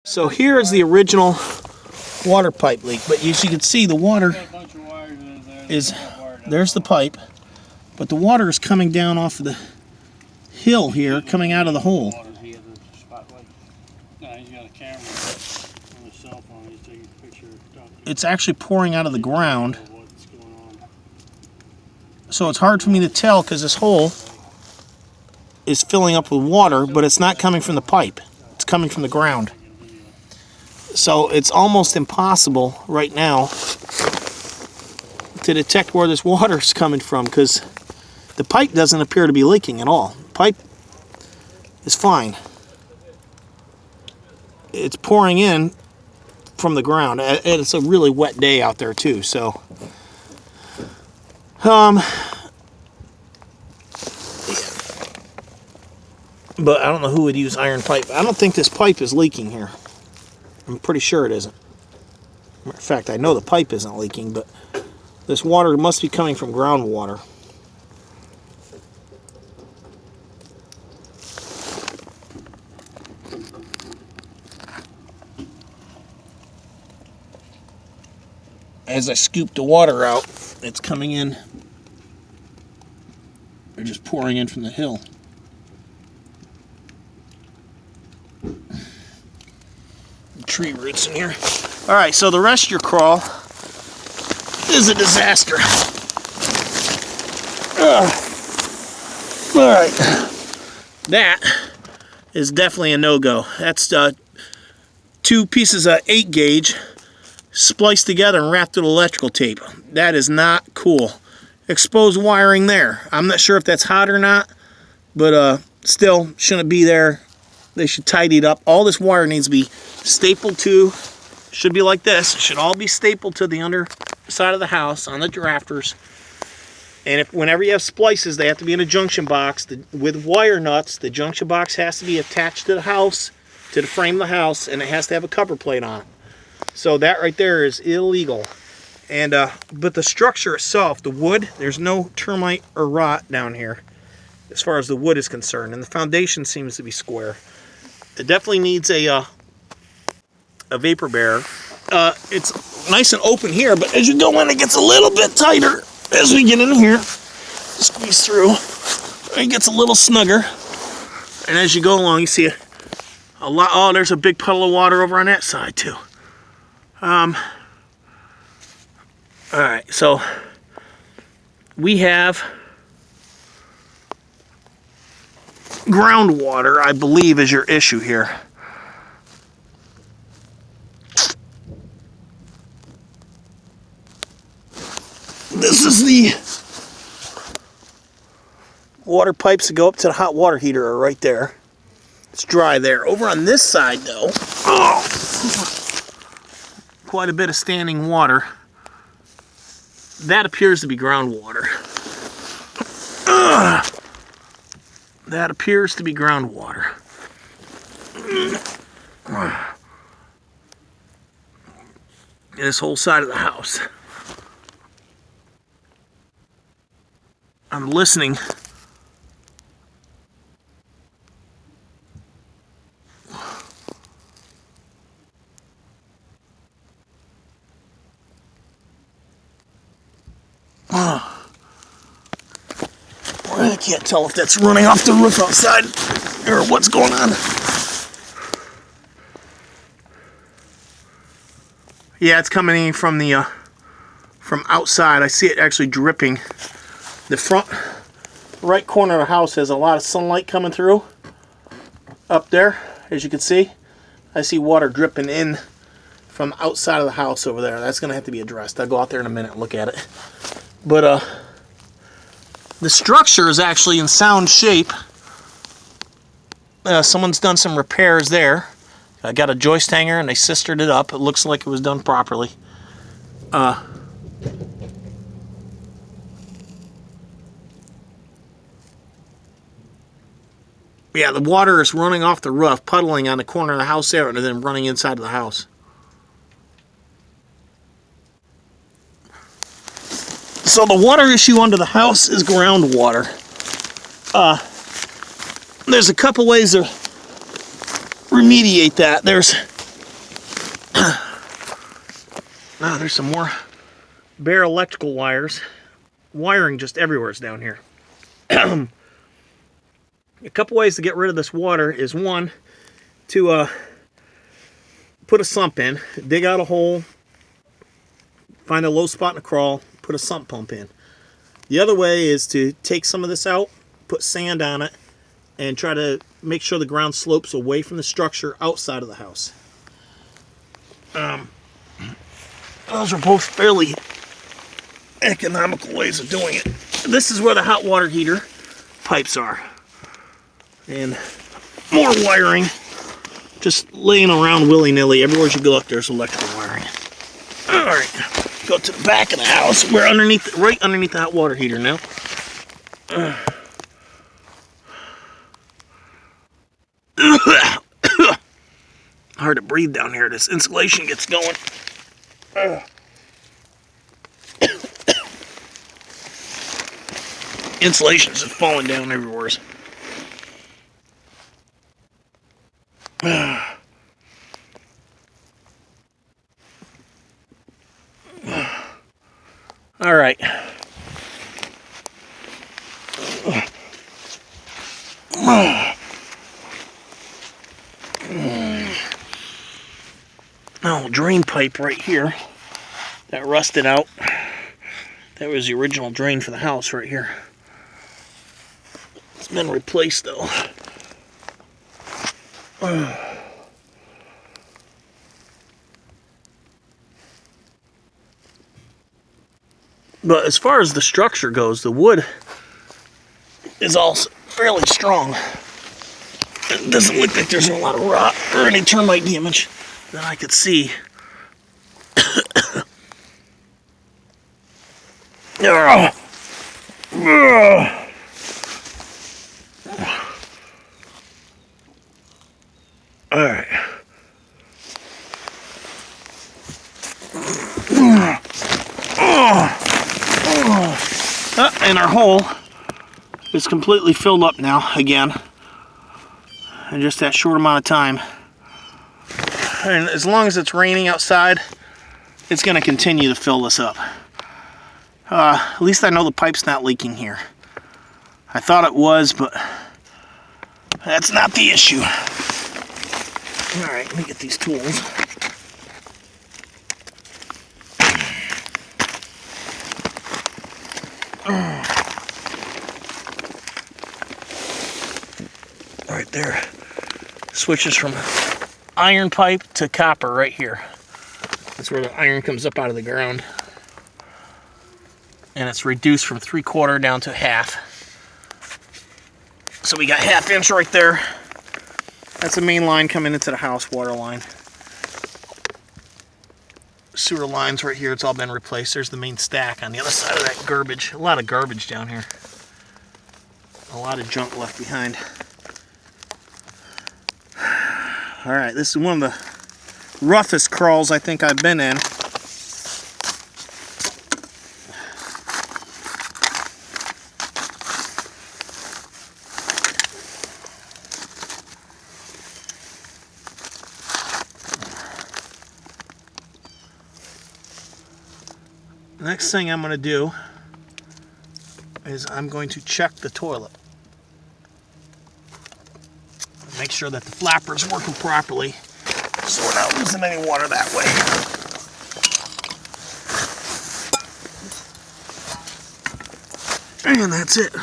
So here is the original water pipe leak, but as you can see, the water is, there's the pipe, but the water is coming down off of the hill here, coming out of the hole. It's actually pouring out of the ground, so it's hard for me to tell because this hole is filling up with water, but it's not coming from the pipe. It's coming from the ground. So it's almost impossible right now to detect where this water is coming from because the pipe doesn't appear to be leaking at all. The pipe is fine. It's pouring in from the ground. And it's a really wet day out there too, so yeah. But I don't know who would use iron pipe. I don't think this pipe is leaking here. I'm pretty sure it isn't. Matter of fact, I know the pipe isn't leaking, but this water must be coming from groundwater. As I scoop the water out, it's coming in. They're just pouring in from the hill. Tree roots in here. Alright, so the rest of your crawl is a disaster. Alright. That is definitely a no-go. That's 2 pieces of 8 gauge spliced together and wrapped with electrical tape. That is not cool. Exposed wiring there. I'm not sure if that's hot or not, but still shouldn't be there. They should tidy it up. All this wire needs to be stapled to, should be like this. It should all be stapled to the underside of the house on the rafters. And whenever you have splices, they have to be in a junction box with wire nuts. The junction box has to be attached to the house, to the frame of the house, and it has to have a cover plate on it. So that right there is illegal. And but the structure itself, the wood, there's no termite or rot down here as far as the wood is concerned, and the foundation seems to be square. It definitely needs a vapor barrier. It's nice and open here, but as you go in, it gets a little bit tighter as we get in here. Squeeze through. It gets a little snugger. And as you go along, you see a lot. Oh, there's a big puddle of water over on that side too. All right, so we have groundwater, I believe, is your issue here. This is the water pipes that go up to the hot water heater are right there. It's dry there. Over on this side, though, quite a bit of standing water. That appears to be groundwater. That appears to be groundwater. This whole side of the house. I'm listening. I can't tell if that's running off the roof outside or what's going on. Yeah, it's coming in from the from outside. I see it actually dripping. The front right corner of the house has a lot of sunlight coming through. Up there, as you can see, I see water dripping in from outside of the house over there. That's going to have to be addressed. I'll go out there in a minute and look at it. But the structure is actually in sound shape. Someone's done some repairs there. I got a joist hanger and they sistered it up. It looks like it was done properly. Yeah, the water is running off the roof, puddling on the corner of the house there, and then running inside of the house. So the water issue under the house is groundwater. There's a couple ways to remediate that. There's Now there's some more bare electrical wires. Wiring just everywhere is down here. A couple ways to get rid of this water is, one, to put a sump in, dig out a hole, find a low spot in the crawl, put a sump pump in. The other way is to take some of this out, put sand on it, and try to make sure the ground slopes away from the structure outside of the house. Those are both fairly economical ways of doing it. This is where the hot water heater pipes are. And more wiring, just laying around willy-nilly. Everywhere you go up, there's electrical wiring. All right, go to the back of the house. We're underneath, right underneath the hot water heater now. Hard to breathe down here. This insulation gets going. Insulation's just falling down everywhere. All right. Oh, drain pipe right here that rusted out. That was the original drain for the house right here. It's been replaced though. But as far as the structure goes, the wood is also fairly strong. It doesn't look like there's a lot of rot or any termite damage that I could see. All right. And our hole is completely filled up now again in just that short amount of time. And as long as it's raining outside, it's going to continue to fill this up. At least I know the pipe's not leaking here. I thought it was, but that's not the issue. All right, let me get these tools. Right there. Switches from iron pipe to copper right here. That's where the iron comes up out of the ground. And it's reduced from 3/4 down to half. So we got 1/2 inch right there. That's the main line coming into the house, water line. Sewer lines right here, it's all been replaced. There's the main stack on the other side of that garbage. A lot of garbage down here. A lot of junk left behind. All right, this is one of the roughest crawls I think I've been in. Next thing I'm going to do is I'm going to check the toilet. Make sure that the flapper is working properly so we're not losing any water that way. And that's it.